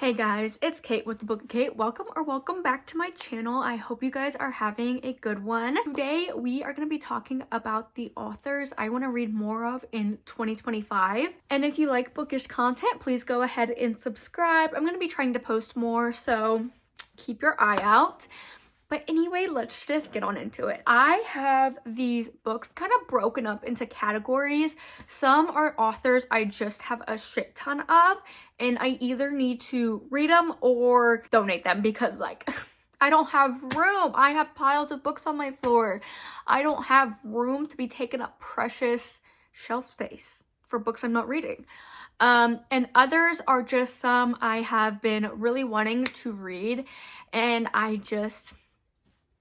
Hey guys, it's Kate with the Book of Kate. Welcome back to my channel. I hope you guys are having a good one. Today we are going to be talking about the authors I want to read more of in 2025. And if you like bookish content, please go ahead and subscribe. I'm going to be trying to post more, so keep your eye out. But anyway, let's just get on into it. I have these books kind of broken up into categories. Some are authors I just have a shit ton of, and I either need to read them or donate them because, like, I don't have room. I have piles of books on my floor. I don't have room to be taking up precious shelf space for books I'm not reading. And others are just some I have been really wanting to read, and I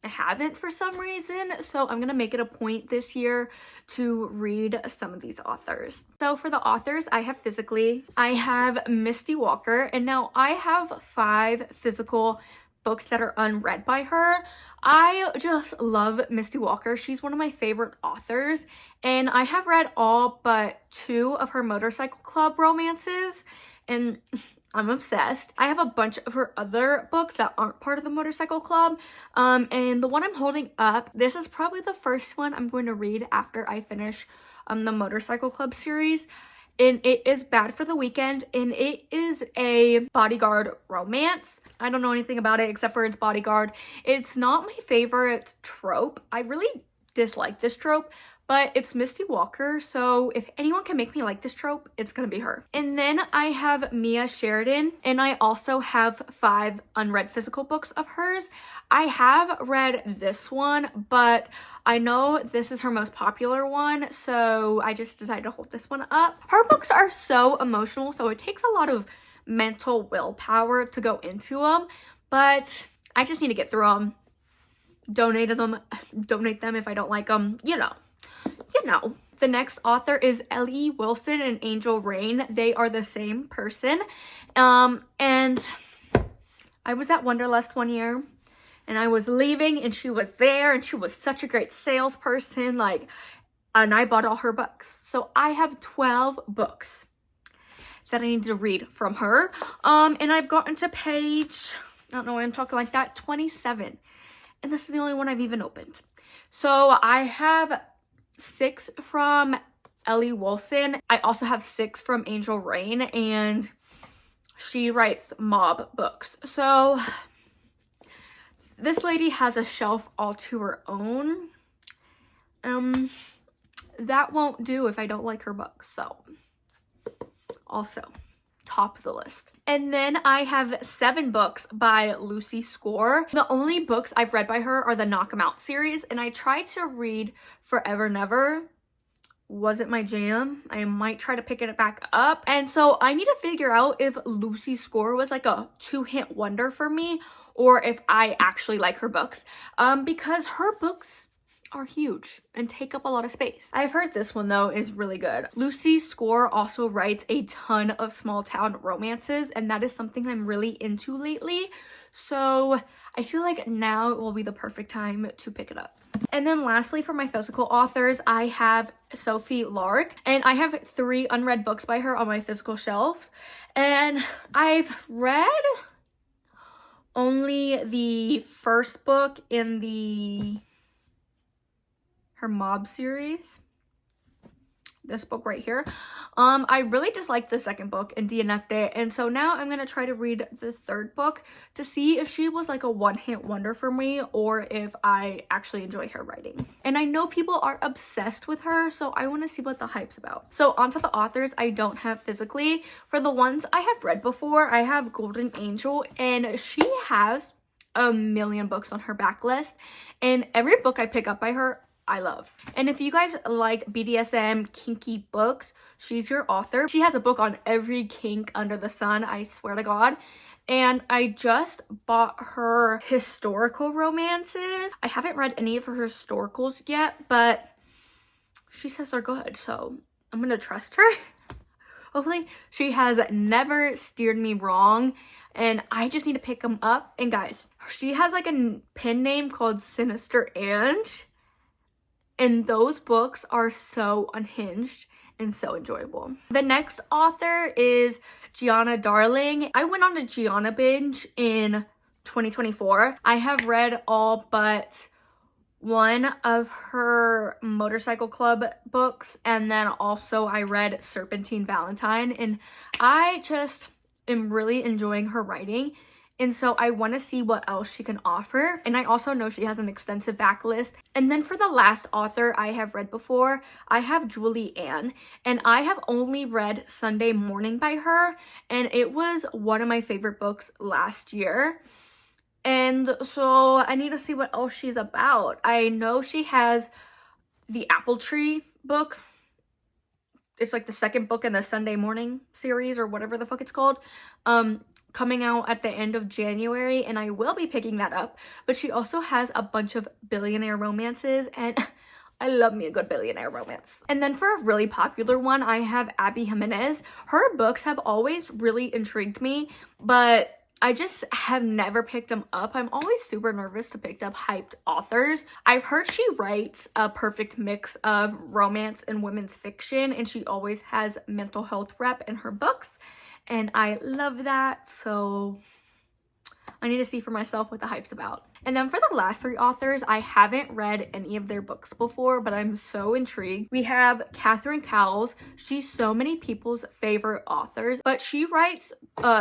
haven't for some reason, so I'm gonna make it a point this year to read some of these authors. So for the authors I have physically, I have Misty Walker, and now I have 5 physical books that are unread by her. I just love Misty Walker. She's one of my favorite authors, and I have read all but 2 of her Motorcycle Club romances, and I'm obsessed. I have a bunch of her other books that aren't part of the Motorcycle Club. And the one I'm holding up, this is probably the first one I'm going to read after I finish the Motorcycle Club series. And it is Bad for the Weekend, and it is a bodyguard romance. I don't know anything about it except for its bodyguard. It's not my favorite trope. I really dislike this trope, but it's Misty Walker, so if anyone can make me like this trope, it's gonna be her. And then I have Mia Sheridan, and I also have 5 unread physical books of hers. I have read this one, but I know this is her most popular one, so I just decided to hold this one up. Her books are so emotional, so it takes a lot of mental willpower to go into them, but I just need to get through them. Donate them if I don't like them, you know. The next author is Ellie Wilson and Angel Rain. They are the same person. And I was at Wonderlust one year, and I was leaving, and she was there, and she was such a great salesperson, and I bought all her books. So I have 12 books that I need to read from her. And I've gotten to page, I don't know why I'm talking like that, 27. And this is the only one I've even opened. So I have 6 from Ellie Wilson. I also have 6 from Angel Rain, and she writes mob books. So this lady has a shelf all to her own. That won't do if I don't like her books. So also top of the list. And then I have 7 books by Lucy Score. The only books I've read by her are the Knock 'Em Out series, and I tried to read Forever Never. Wasn't my jam. I might try to pick it back up. And so I need to figure out if Lucy Score was like a 2-hit wonder for me, or if I actually like her books. Because her books are huge and take up a lot of space. I've heard this one though is really good. Lucy Score also writes a ton of small town romances, and that is something I'm really into lately. So I feel like now will be the perfect time to pick it up. And then lastly, for my physical authors, I have Sophie Lark, and I have 3 unread books by her on my physical shelves. And I've read only the first book in her mob series, this book right here. I really disliked the second book and DNF'd it, and so now I'm gonna try to read the 3rd book to see if she was like a 1-hit wonder for me, or if I actually enjoy her writing. And I know people are obsessed with her, so I want to see what the hype's about. So onto the authors I don't have physically. For the ones I have read before, I have Golden Angel, and she has a million books on her backlist, and every book I pick up by her I love. And if you guys like BDSM kinky books, she's your author. She has a book on every kink under the sun, I swear to God. And I just bought her historical romances. I haven't read any of her historicals yet, but she says they're good, so I'm gonna trust her. Hopefully. She has never steered me wrong, and I just need to pick them up. And guys, she has like a pen name called Sinister Ange. And those books are so unhinged and so enjoyable. The next author is Gianna Darling. I went on a Gianna binge in 2024. I have read all but one of her Motorcycle Club books, and then also I read Serpentine Valentine, and I just am really enjoying her writing, and so I want to see what else she can offer. And I also know she has an extensive backlist. And then for the last author I have read before, I have Julie Ann, and I have only read Sunday Morning by her, and it was one of my favorite books last year. And so I need to see what else she's about. I know she has the Apple Tree book. It's like the second book in the Sunday Morning series or whatever the fuck it's called. Coming out at the end of January, and I will be picking that up. But she also has a bunch of billionaire romances, and I love me a good billionaire romance. And then for a really popular one, I have Abby Jimenez. Her books have always really intrigued me, but I just have never picked them up. I'm always super nervous to pick up hyped authors. I've heard she writes a perfect mix of romance and women's fiction, and she always has mental health rep in her books, and I love that. So I need to see for myself what the hype's about. And then for the last three authors, I haven't read any of their books before, but I'm so intrigued. We have Catherine Cowles. She's so many people's favorite authors, but she writes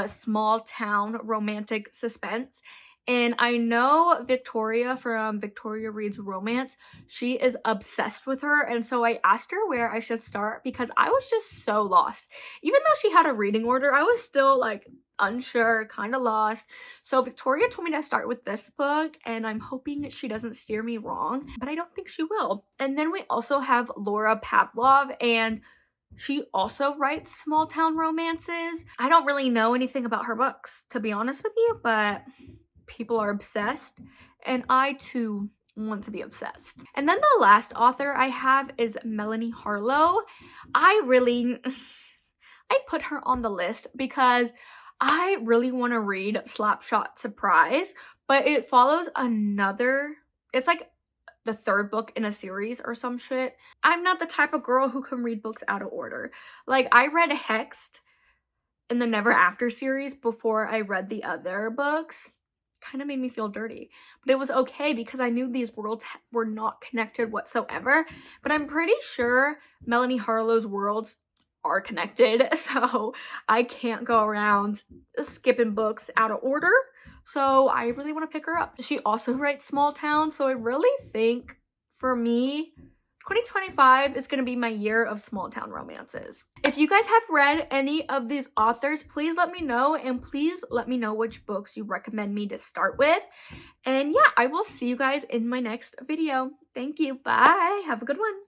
small town romantic suspense. And I know Victoria from Victoria Reads Romance, she is obsessed with her. And so I asked her where I should start because I was just so lost. Even though she had a reading order, I was still like unsure, kind of lost. So Victoria told me to start with this book, and I'm hoping she doesn't steer me wrong, but I don't think she will. And then we also have Laura Pavlov, and she also writes small town romances. I don't really know anything about her books, to be honest with you, but people are obsessed, and I too want to be obsessed. And then the last author I have is Melanie Harlow. I put her on the list because I really want to read Slapshot Surprise, but it follows it's like the third book in a series or some shit. I'm not the type of girl who can read books out of order. Like, I read Hexed in the Never After series before I read the other books. Kind of made me feel dirty, but it was okay because I knew these worlds were not connected whatsoever. But I'm pretty sure Melanie Harlow's worlds are connected, so I can't go around skipping books out of order. So I really want to pick her up. She also writes small town, so I really think for me 2025 is going to be my year of small town romances. If you guys have read any of these authors, please let me know, and please let me know which books you recommend me to start with. And yeah, I will see you guys in my next video. Thank you. Bye. Have a good one.